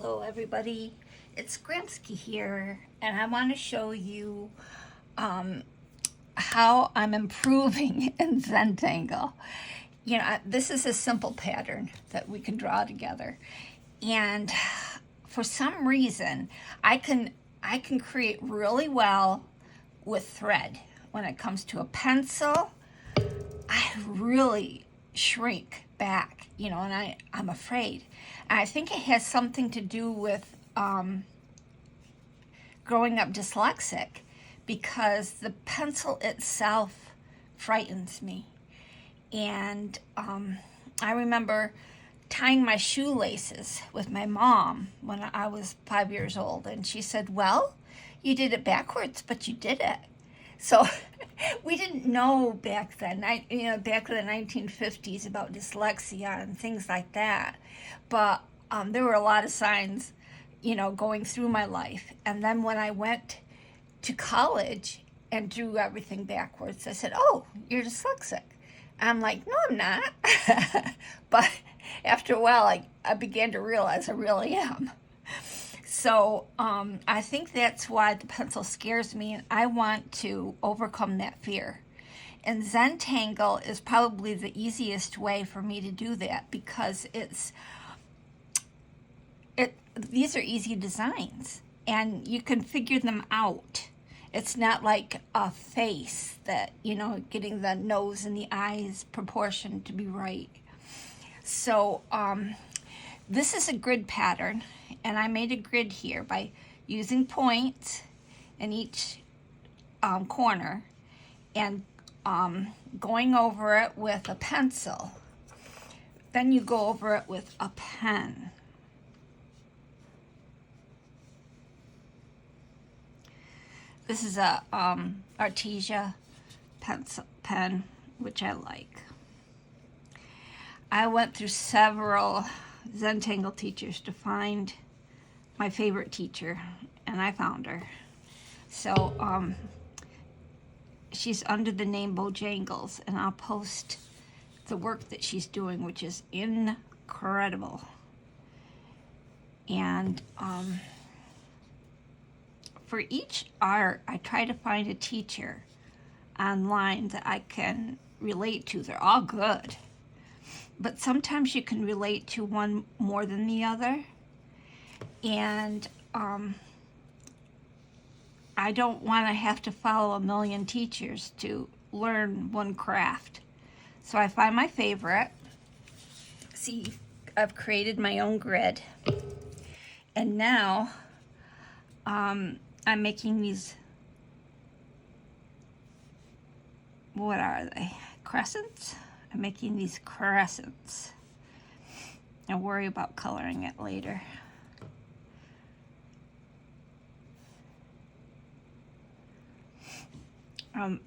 Hello everybody, it's Gramski here, and I want to show you how I'm improving in Zentangle. This is a simple pattern that we can draw together, and for some reason I can create really well with thread. When it comes to a pencil, I really shrink back, and I'm afraid. And I think it has something to do with growing up dyslexic, because the pencil itself frightens me. And I remember tying my shoelaces with my mom when I was 5 years old, and she said, "Well, you did it backwards, but you did it." So we didn't know back then, back in the 1950s, about dyslexia and things like that. But there were a lot of signs, going through my life. And then when I went to college and drew everything backwards, I said, "Oh, you're dyslexic." And I'm like, "No, I'm not." But after a while, I began to realize I really am. So I think that's why the pencil scares me, and I want to overcome that fear. And Zentangle is probably the easiest way for me to do that, because these are easy designs, and you can figure them out. It's not like a face that, getting the nose and the eyes proportion to be right. So this is a grid pattern, and I made a grid here by using points in each corner and going over it with a pencil. Then you go over it with a pen. This is a Artesia pen, which I like. I went through several Zentangle teachers to find my favorite teacher, and I found her. So she's under the name Bojangles, and I'll post the work that she's doing, which is incredible. And for each art, I try to find a teacher online that I can relate to. They're all good, but sometimes you can relate to one more than the other. And I don't want to have to follow a million teachers to learn one craft. So I find my favorite. See, I've created my own grid. And now I'm making these, what are they? Crescents? I'm making these crescents. I'll worry about coloring it later. I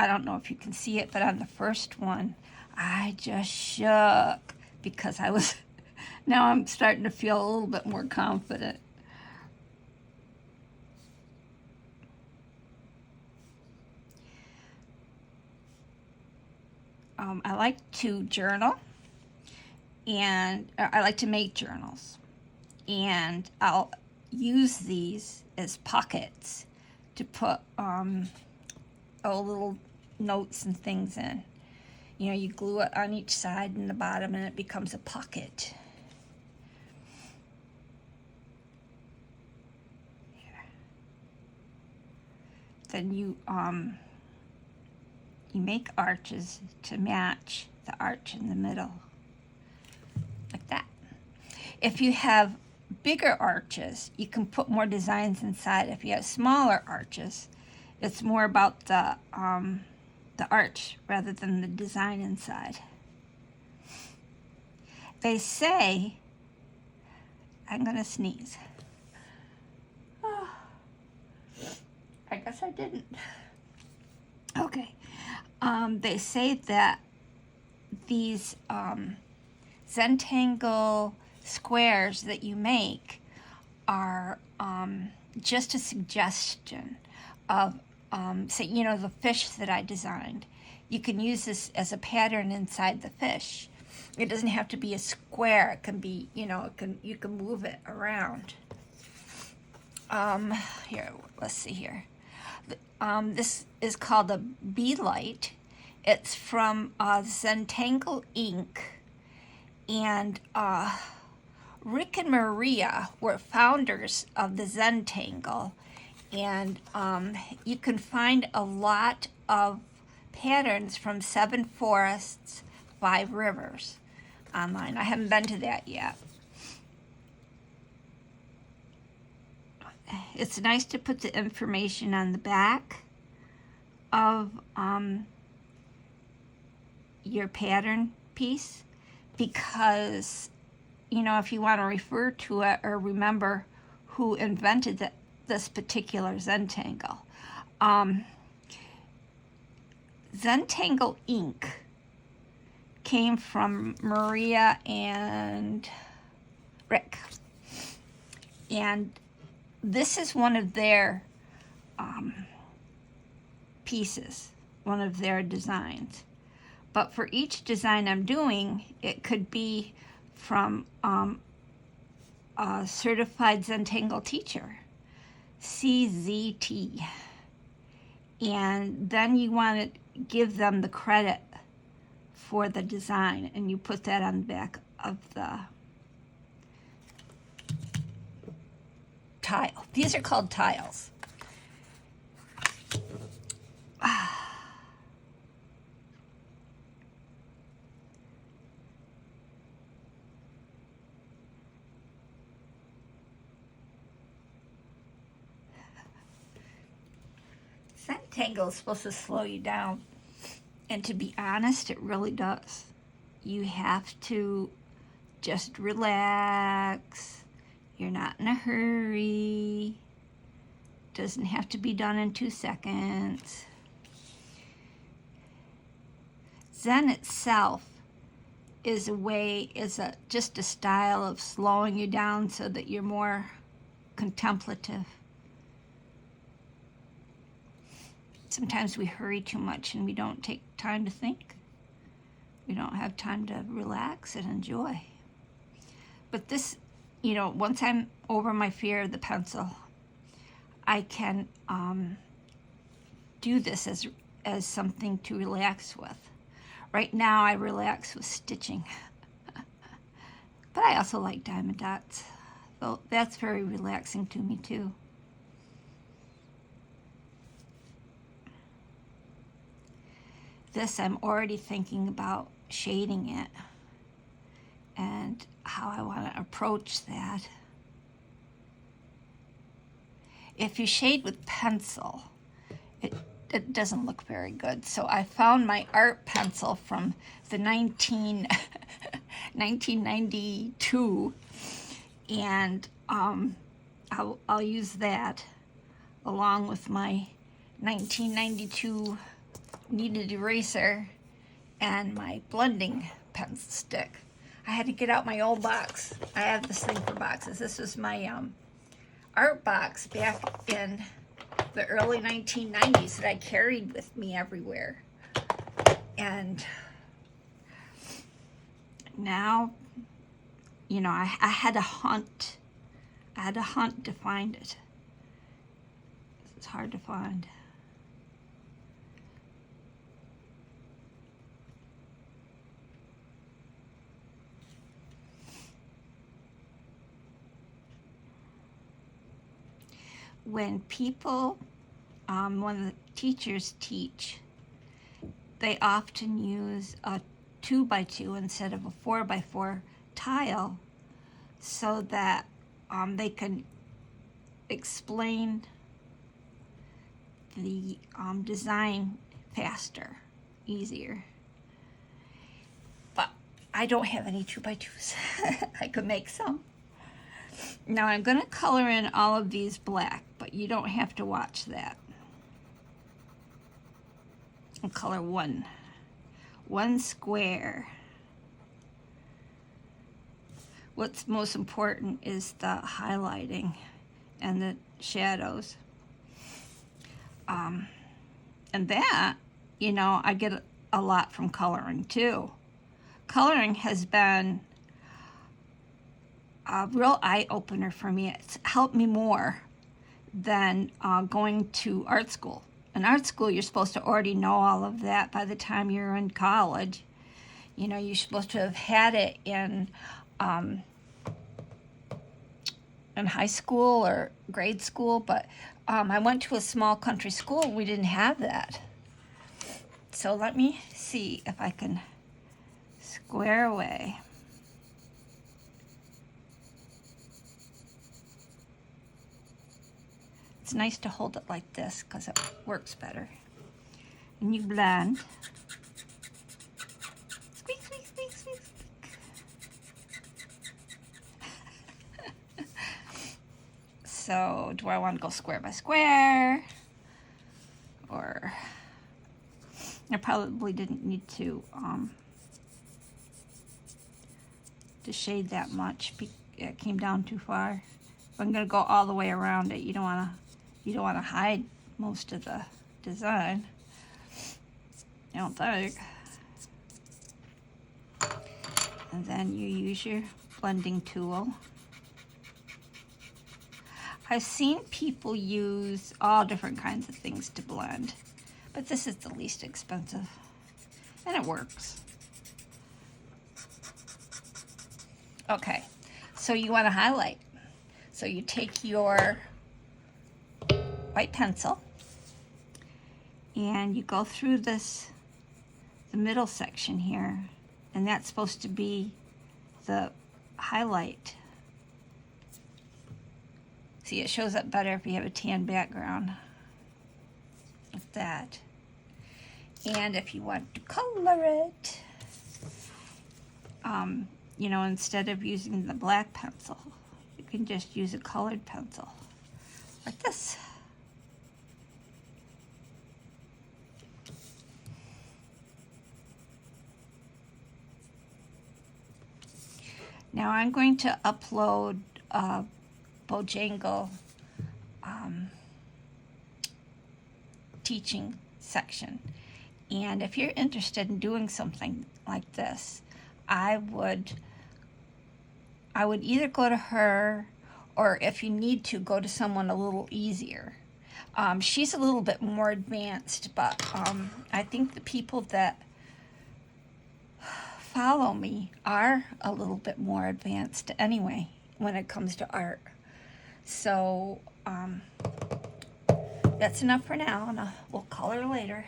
don't know if you can see it, but on the first one, I just shook because now I'm starting to feel a little bit more confident. I like to journal, and I like to make journals, and I'll use these as pockets to put little notes and things in. You glue it on each side and the bottom, and it becomes a pocket. Here. Then you make arches to match the arch in the middle, like that. If you have bigger arches, you can put more designs inside. If you have smaller arches, it's more about the arch rather than the design inside. They say, I'm gonna sneeze. Oh, I guess I didn't. Okay. They say that these Zentangle squares that you make are just a suggestion of, say, the fish that I designed. You can use this as a pattern inside the fish. It doesn't have to be a square. It can be, you know, you can move it around. Here, let's see here. This is called a Bee Light. It's from Zentangle ink, and Rick and Maria were founders of the Zentangle, and you can find a lot of patterns from 7 Forests, 5 Rivers online. I haven't been to that yet. It's nice to put the information on the back of your pattern piece, because, you know, if you want to refer to it or remember who invented this particular Zentangle. Zentangle ink came from Maria and Rick, and this is one of their pieces, one of their designs. But for each design I'm doing, it could be from a certified Zentangle teacher, CZT. And then you want to give them the credit for the design, and you put that on the back of the tile. These are called tiles. Zentangle is supposed to slow you down, and to be honest, it really does. You have to just relax. You're not in a hurry. Doesn't have to be done in 2 seconds. Zen itself is just a style of slowing you down so that you're more contemplative. Sometimes we hurry too much and we don't take time to think. We don't have time to relax and enjoy. But this, you know, once I'm over my fear of the pencil, I can do this as something to relax with. Right now I relax with stitching. But I also like diamond dots. So that's very relaxing to me too. This, I'm already thinking about shading it and how I want to approach that. If you shade with pencil, it doesn't look very good. So I found my art pencil from the 1992, and I'll use that along with my 1992 kneaded eraser and my blending pencil stick. I had to get out my old box. I have this thing for boxes. This was my art box back in the early 1990s that I carried with me everywhere. And now, you know, I had to hunt. I had to hunt to find it. It's hard to find. When people, when the teachers teach, they often use a 2x2 instead of a 4x4 tile so that they can explain the design faster, easier. But I don't have any 2x2s. I could make some. Now I'm going to color in all of these black, but you don't have to watch that. I'll color one square. What's most important is the highlighting and the shadows. And that, you know, I get a lot from coloring too. coloring has been a real eye-opener for me. It's helped me more than going to art school. In art school, you're supposed to already know all of that by the time you're in college. You know, you're supposed to have had it in high school or grade school, but I went to a small country school and we didn't have that. So let me see if I can square away. It's nice to hold it like this because it works better. And you blend. Squeak, squeak, squeak, squeak, squeak. So do I want to go square by square? Or I probably didn't need to shade that much. It came down too far. If I'm gonna go all the way around it, you don't wanna hide most of the design. I don't think. And then you use your blending tool. I've seen people use all different kinds of things to blend, but this is the least expensive, and it works. Okay, so you want to highlight. So you take your white pencil and you go through the middle section here, and that's supposed to be the highlight. See, it shows up better if you have a tan background, like that. And if you want to color it, you know, instead of using the black pencil, you can just use a colored pencil, like this. Now I'm going to upload a Bojangles teaching section, and if you're interested in doing something like this, I would either go to her, or if you need to, go to someone a little easier. She's a little bit more advanced, but I think the people that follow me are a little bit more advanced anyway when it comes to art. So that's enough for now, and we'll color later.